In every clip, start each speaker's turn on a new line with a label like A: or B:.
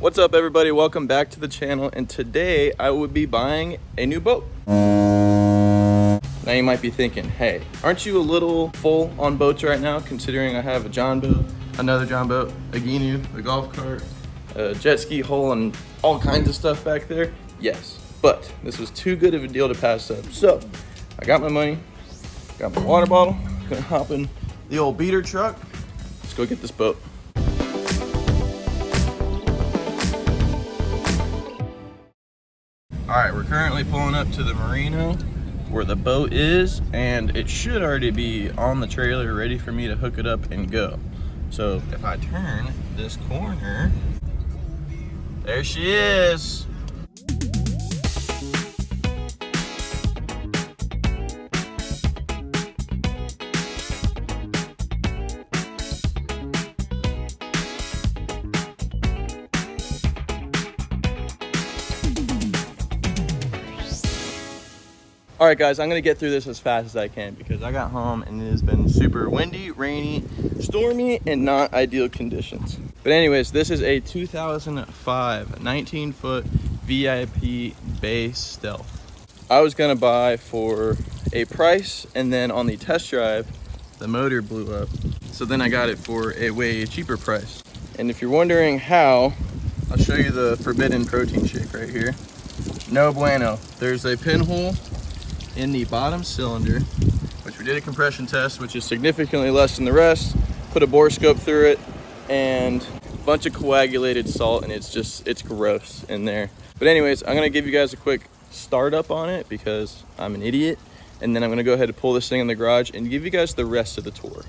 A: What's up everybody, welcome back to the channel, and today I will be buying a new boat. Now you might be thinking, hey, aren't you a little full on boats right now, considering I have a John boat, another John boat, a Ginu, a golf cart, a jet ski hull, and all kinds of stuff back there? Yes, but this was too good of a deal to pass up. So I got my money, got my water bottle, gonna hop in the old beater truck. Let's go get this boat. All right, we're currently pulling up to the marina where the boat is, and it should already be on the trailer ready for me to hook it up and go. So if I turn this corner, there she is. All right guys, I'm gonna get through this as fast as I can because I got home and it has been super windy, rainy, stormy, and not ideal conditions. But anyways, this is a 2005 19-foot VIP Bay Stealth. I was gonna buy for a price, and then on the test drive, the motor blew up. So then I got it for a way cheaper price. And if you're wondering how, I'll show you the forbidden protein shake right here. No bueno. There's a pinhole in the bottom cylinder, which we did a compression test, which is significantly less than the rest. Put a bore scope through it and a bunch of coagulated salt, and it's gross in there. But anyways, I'm gonna give you guys a quick startup on it because I'm an idiot, and then I'm gonna go ahead and pull this thing in the garage and give you guys the rest of the tour.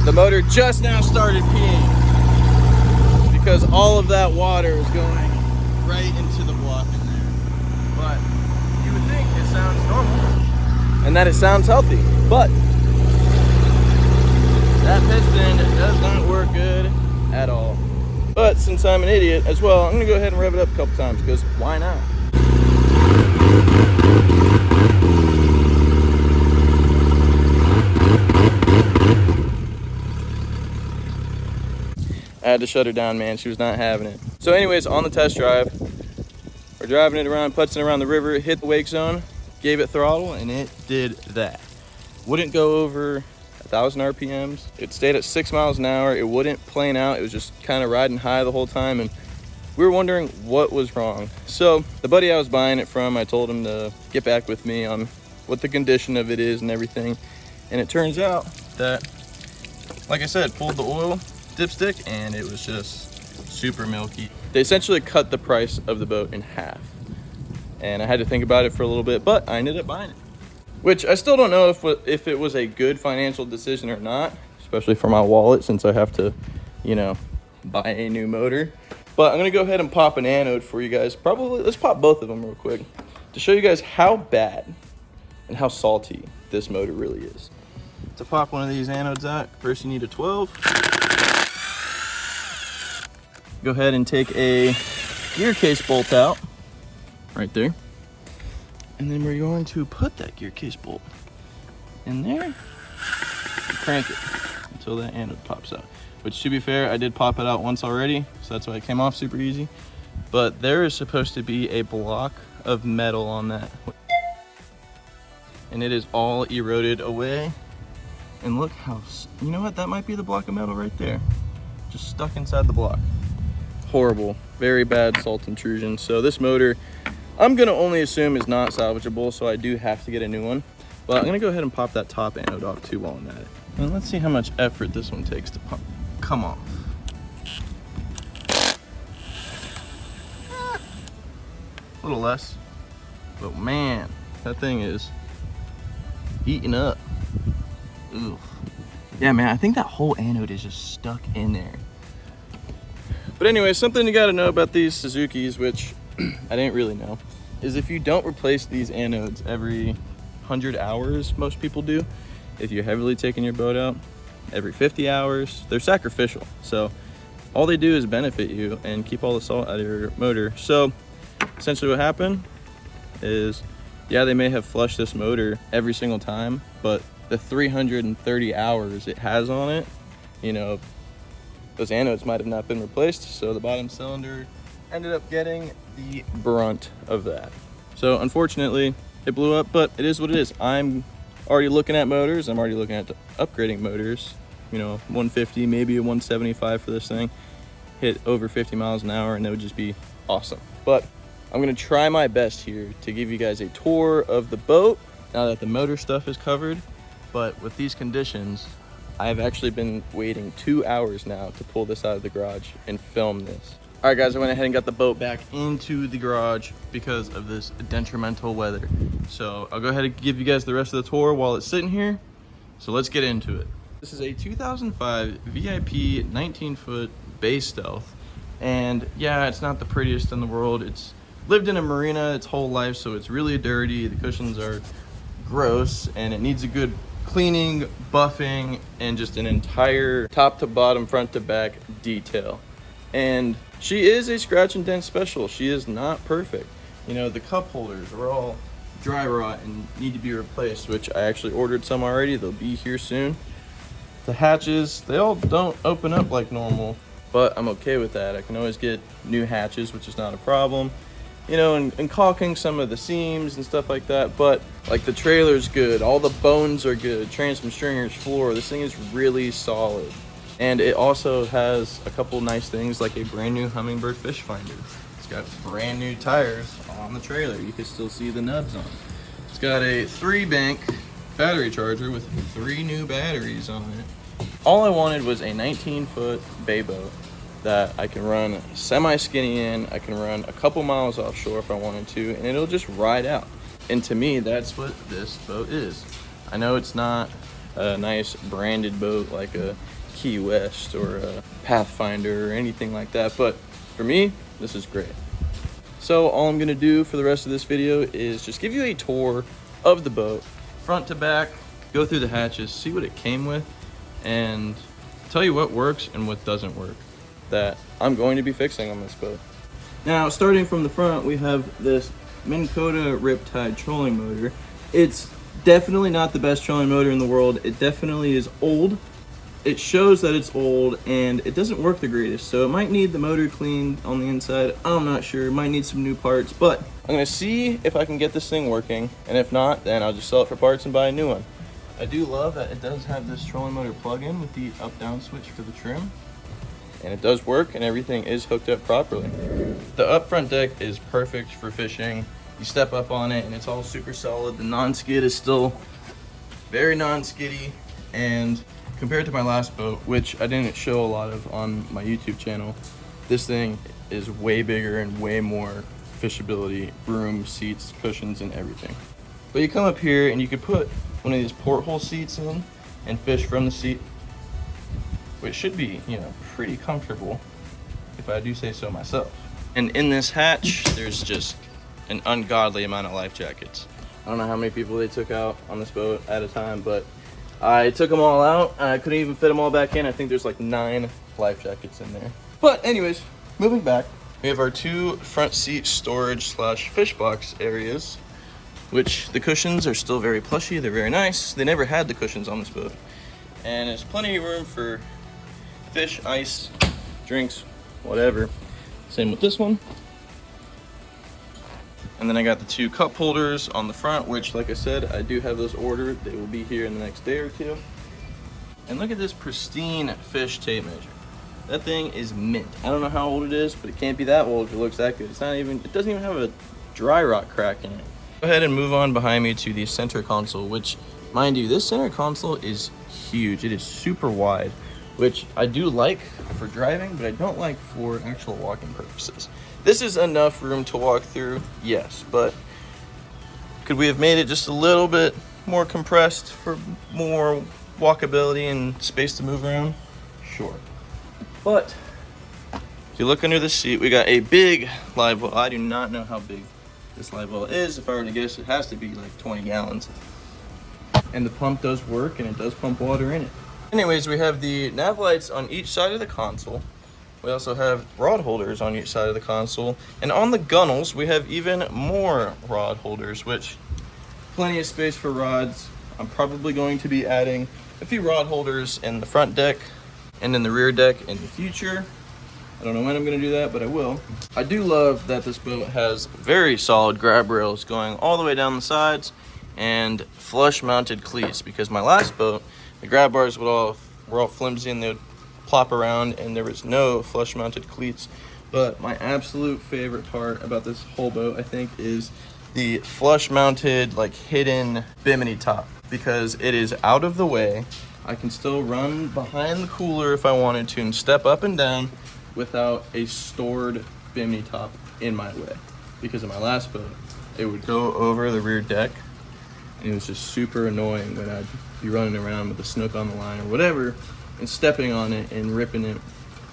A: The motor just now started peeing because all of that water is going right into the block in there. But you would think it sounds normal and that it sounds healthy, but that piston does not work good at all. But since I'm an idiot as well, I'm gonna go ahead and rev it up a couple times because why not? I had to shut her down, man. She was not having it. So anyways, on the test drive, we're driving it around, putzing around the river, hit the wake zone, gave it throttle, and it did that. Wouldn't go over 1,000 RPMs. It stayed at 6 miles an hour. It wouldn't plane out. It was just kind of riding high the whole time, and we were wondering what was wrong. So the buddy I was buying it from, I told him to get back with me on what the condition of it is and everything. And it turns out that, like I said, pulled the oil dipstick and it was just super milky. They essentially cut the price of the boat in half, and I had to think about it for a little bit, but I ended up buying it, which I still don't know if it was a good financial decision or not, especially for my wallet since I have to, you know, buy a new motor. But I'm gonna go ahead and pop an anode for you guys. Probably let's pop both of them real quick to show you guys how bad and how salty this motor really is. To pop one of these anodes out, first you need a 12. Go ahead and take a gear case bolt out right there, and then we're going to put that gear case bolt in there and crank it until that anode pops out, which, to be fair, I did pop it out once already, so that's why it came off super easy. But there is supposed to be a block of metal on that, and it is all eroded away. And look how, you know what, that might be the block of metal right there, just stuck inside the block. Horrible, very bad salt intrusion. So this motor, I'm gonna only assume is not salvageable, so I do have to get a new one. But I'm gonna go ahead and pop that top anode off too while I'm at it. And let's see how much effort this one takes to come off. A little less, but man, that thing is eating up. Oof. Yeah, man, I think that whole anode is just stuck in there. But anyway, something you gotta know about these Suzukis, which I didn't really know, is if you don't replace these anodes every 100 hours most people do. If you're heavily taking your boat out every 50 hours, they're sacrificial. So all they do is benefit you and keep all the salt out of your motor. So essentially what happened is, yeah, they may have flushed this motor every single time, but the 330 hours it has on it, you know, those anodes might have not been replaced, so the bottom cylinder ended up getting the brunt of that. So unfortunately, it blew up, but it is what it is. I'm already looking at motors. I'm already looking at upgrading motors. You know, 150, maybe a 175 for this thing. Hit over 50 miles an hour, and that would just be awesome. But I'm gonna try my best here to give you guys a tour of the boat now that the motor stuff is covered. But with these conditions, I've actually been waiting 2 hours now to pull this out of the garage and film this. All right, guys, I went ahead and got the boat back into the garage because of this detrimental weather. So I'll go ahead and give you guys the rest of the tour while it's sitting here. So let's get into it. This is a 2005 VIP 19-foot Bay Stealth. And yeah, it's not the prettiest in the world. It's lived in a marina its whole life, so it's really dirty. The cushions are gross, and it needs a good cleaning, buffing, and just an entire top to bottom, front to back detail. And she is a scratch and dent special. She is not perfect. You know, the cup holders are all dry rot and need to be replaced, which I actually ordered some already. They'll be here soon. The hatches, they all don't open up like normal, but I'm okay with that. I can always get new hatches, which is not a problem. You know, and caulking some of the seams and stuff like that, but like the trailer's good, all the bones are good, transom stringers, floor, this thing is really solid. And it also has a couple nice things like a brand new Humminbird fish finder. It's got brand new tires on the trailer. You can still see the nubs on it. It's got a 3-bank battery charger with 3 new batteries on it. All I wanted was a 19-foot bay boat that I can run semi-skinny in. I can run a couple miles offshore if I wanted to, and it'll just ride out. And to me, that's what this boat is. I know it's not a nice branded boat like a Key West or a Pathfinder or anything like that, but for me, this is great. So all I'm gonna do for the rest of this video is just give you a tour of the boat, front to back, go through the hatches, see what it came with, and tell you what works and what doesn't work that I'm going to be fixing on this boat. Now, starting from the front, we have this Minn Kota Riptide trolling motor. It's definitely not the best trolling motor in the world. It definitely is old. It shows that it's old, and it doesn't work the greatest, so it might need the motor cleaned on the inside. I'm not sure. It might need some new parts, but I'm gonna see if I can get this thing working, and if not, then I'll just sell it for parts and buy a new one. I do love that it does have this trolling motor plug-in with the up-down switch for the trim, and it does work, and everything is hooked up properly. The up front deck is perfect for fishing. You step up on it, and it's all super solid. The non-skid is still very non-skiddy, and compared to my last boat, which I didn't show a lot of on my YouTube channel, this thing is way bigger and way more fishability, room, seats, cushions, and everything. But you come up here and you could put one of these porthole seats in and fish from the seat, which should be, you know, pretty comfortable if I do say so myself. And in this hatch, there's just an ungodly amount of life jackets. I don't know how many people they took out on this boat at a time, but I took them all out. I couldn't even fit them all back in. I think there's like 9 life jackets in there. But anyways, moving back, we have our 2 front seat storage slash fish box areas, which the cushions are still very plushy. They're very nice. They never had the cushions on this boat. And there's plenty of room for fish, ice, drinks, whatever. Same with this one. And then I got the 2 cup holders on the front, which, like I said, I do have those ordered. They will be here in the next day or 2. And look at this pristine fish tape measure. That thing is mint. I don't know how old it is, but it can't be that old if it looks that good. It's not even, it doesn't even have a dry rot crack in it. Go ahead and move on behind me to the center console, which, mind you, this center console is huge. It is super wide, which I do like for driving, but I don't like for actual walking purposes. This is enough room to walk through, yes, but could we have made it just a little bit more compressed for more walkability and space to move around? Sure. But if you look under the seat, we got a big live well. I do not know how big this live well is. If I were to guess, it has to be like 20 gallons. and the pump does work, and it does pump water in it. Anyways, we have the nav lights on each side of the console. We also have rod holders on each side of the console. And on the gunnels, we have even more rod holders, which plenty of space for rods. I'm probably going to be adding a few rod holders in the front deck and in the rear deck in the future. I don't know when I'm going to do that, but I will. I do love that this boat has very solid grab rails going all the way down the sides and flush mounted cleats, because my last boat, the grab bars were all flimsy and they would plop around and there was no flush mounted cleats. But my absolute favorite part about this whole boat, I think, is the flush mounted, like, hidden bimini top, because it is out of the way. I can still run behind the cooler if I wanted to and step up and down without a stored bimini top in my way. Because in my last boat, it would go over the rear deck and it was just super annoying when I'd be running around with the snook on the line or whatever and stepping on it and ripping it,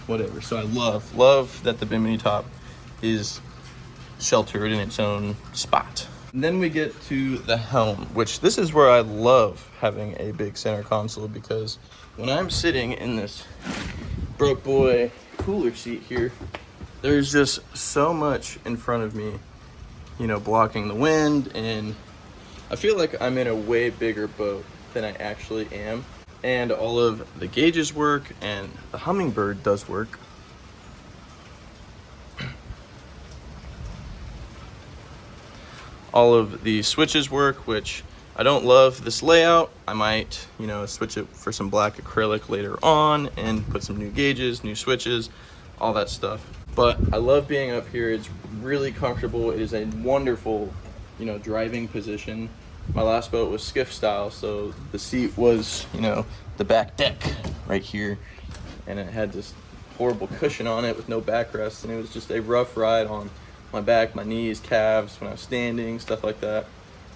A: whatever. So I love that the bimini top is sheltered in its own spot. And then we get to the helm, which this is where I love having a big center console, because when I'm sitting in this broke boy cooler seat here, there's just so much in front of me, you know, blocking the wind, and I feel like I'm in a way bigger boat than I actually am. And all of the gauges work, and the Hummingbird does work. All of the switches work, which I don't love this layout. I might, you know, switch it for some black acrylic later on and put some new gauges, new switches, all that stuff. But I love being up here. It's really comfortable. It is a wonderful, you know, driving position. My last boat was skiff style, so the seat was, you know, the back deck right here, and it had this horrible cushion on it with no backrest, and it was just a rough ride on my back, my knees, calves when I was standing, stuff like that.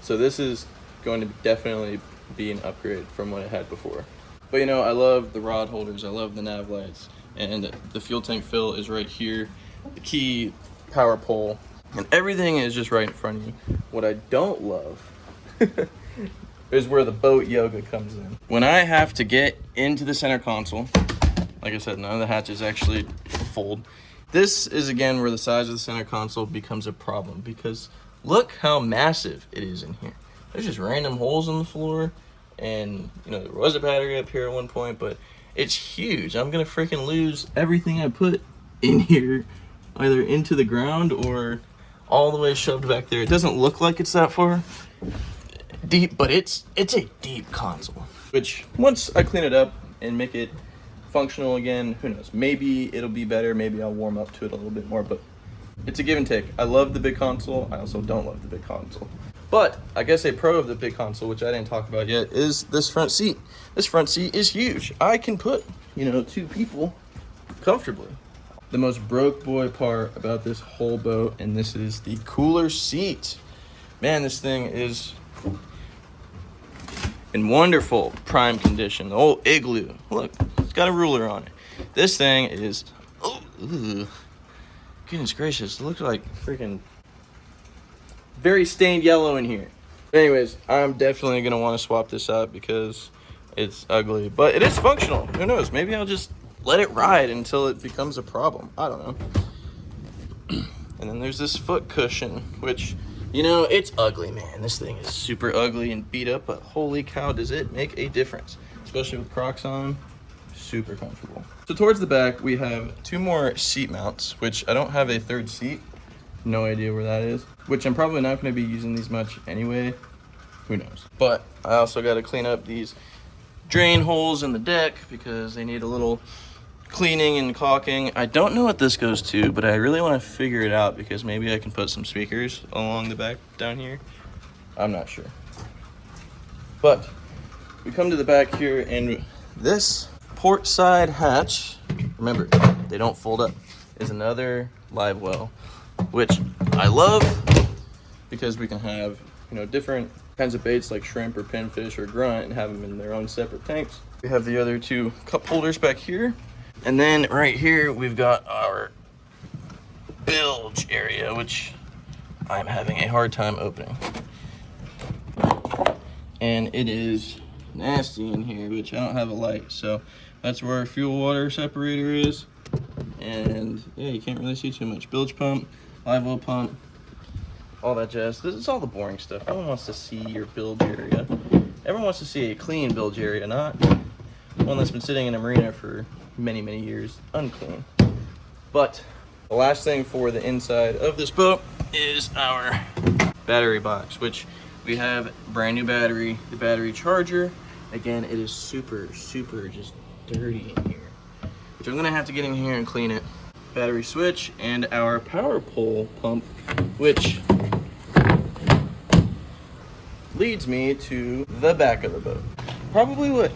A: So this is going to definitely be an upgrade from what I had before. But you know, I love the rod holders, I love the nav lights, and the fuel tank fill is right here, the key power pole, and everything is just right in front of you. What I don't love is where the boat yoga comes in. When I have to get into the center console, like I said, none of the hatches actually fold. This is again where the size of the center console becomes a problem, because look how massive it is in here. There's just random holes in the floor, and you know, there was a battery up here at one point, but it's huge. I'm gonna freaking lose everything I put in here, either into the ground or all the way shoved back there. It doesn't look like it's that far deep, but it's a deep console, which once I clean it up and make it functional again, who knows, maybe it'll be better, maybe I'll warm up to it a little bit more, but it's a give and take. I love the big console, I also don't love the big console. But I guess a pro of the big console, which I didn't talk about yet, is this front seat. This front seat is huge. I can put, you know, 2 people comfortably. The most broke boy part about this whole boat, and this is the cooler seat. Man, this thing is in wonderful prime condition. The old Igloo, look, it's got a ruler on it. This thing is, oh, ugh. Goodness gracious, it looks like freaking very stained yellow in here. Anyways, I'm definitely gonna want to swap this out because it's ugly, but it is functional. Who knows, maybe I'll just let it ride until it becomes a problem. I don't know. And then there's this foot cushion, which, you know, it's ugly, man. This thing is super ugly and beat up, but holy cow, does it make a difference, especially with Crocs on. Super comfortable. So towards the back, we have 2 more seat mounts, which I don't have a 3rd seat. No idea where that is, which I'm probably not going to be using these much anyway. Who knows? But I also got to clean up these drain holes in the deck because they need a little cleaning and caulking. I don't know what this goes to, but I really want to figure it out because maybe I can put some speakers along the back down here. I'm not sure. But we come to the back here, and this port side hatch, remember, they don't fold up, is another live well, which I love because we can have, you know, different kinds of baits like shrimp or pinfish or grunt and have them in their own separate tanks. We have the other 2 cup holders back here. And then right here, we've got our bilge area, which I'm having a hard time opening. and it is nasty in here, which I don't have a light, so that's where our fuel water separator is. And yeah, you can't really see too much. Bilge pump, live well pump, all that jazz. This is all the boring stuff. No one wants to see your bilge area. Everyone wants to see a clean bilge area, not one that's been sitting in a marina for many, many years unclean. But the last thing for the inside of this boat is our battery box, which we have brand new battery, the battery charger. Again, it is super just dirty in here, which I'm gonna have to get in here and clean it. Battery switch and our power pole pump, which leads me to the back of the boat. Probably what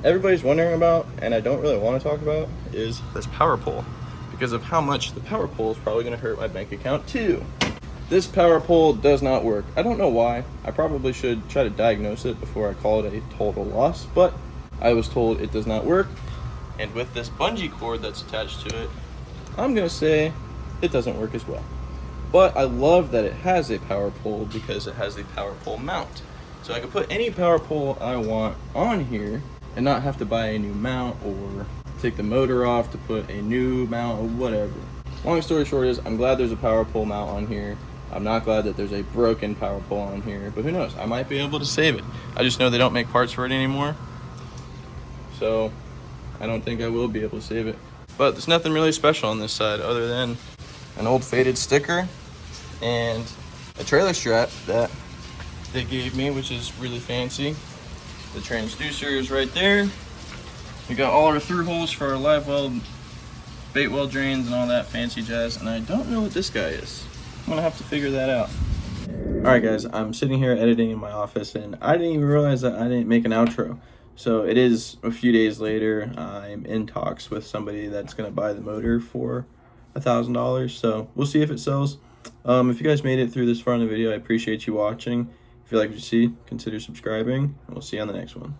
A: everybody's wondering about, and I don't really want to talk about, is this power pole, because of how much the power pole is probably gonna hurt my bank account too. This power pole does not work. I don't know why. I probably should try to diagnose it before I call it a total loss, but I was told it does not work. And with this bungee cord that's attached to it, I'm gonna say it doesn't work as well. But I love that it has a power pole because it has the power pole mount. So I can put any power pole I want on here and not have to buy a new mount or take the motor off to put a new mount or whatever. Long story short is, I'm glad there's a power pole mount on here. I'm not glad that there's a broken power pole on here, but who knows? I might be able to save it. I just know they don't make parts for it anymore, so I don't think I will be able to save it. But there's nothing really special on this side other than an old faded sticker and a trailer strap that they gave me, which is really fancy. The transducer is right there. We got all our through holes for our live weld, bait weld drains, and all that fancy jazz. And I don't know what this guy is. I'm gonna have to figure that out. All right, guys, I'm sitting here editing in my office, and I didn't even realize that I didn't make an outro. So it is a few days later. I'm in talks with somebody that's gonna buy the motor for $1,000. So we'll see if it sells. If you guys made it through this far in the video, I appreciate you watching. If you like what you see, consider subscribing, and we'll see you on the next one.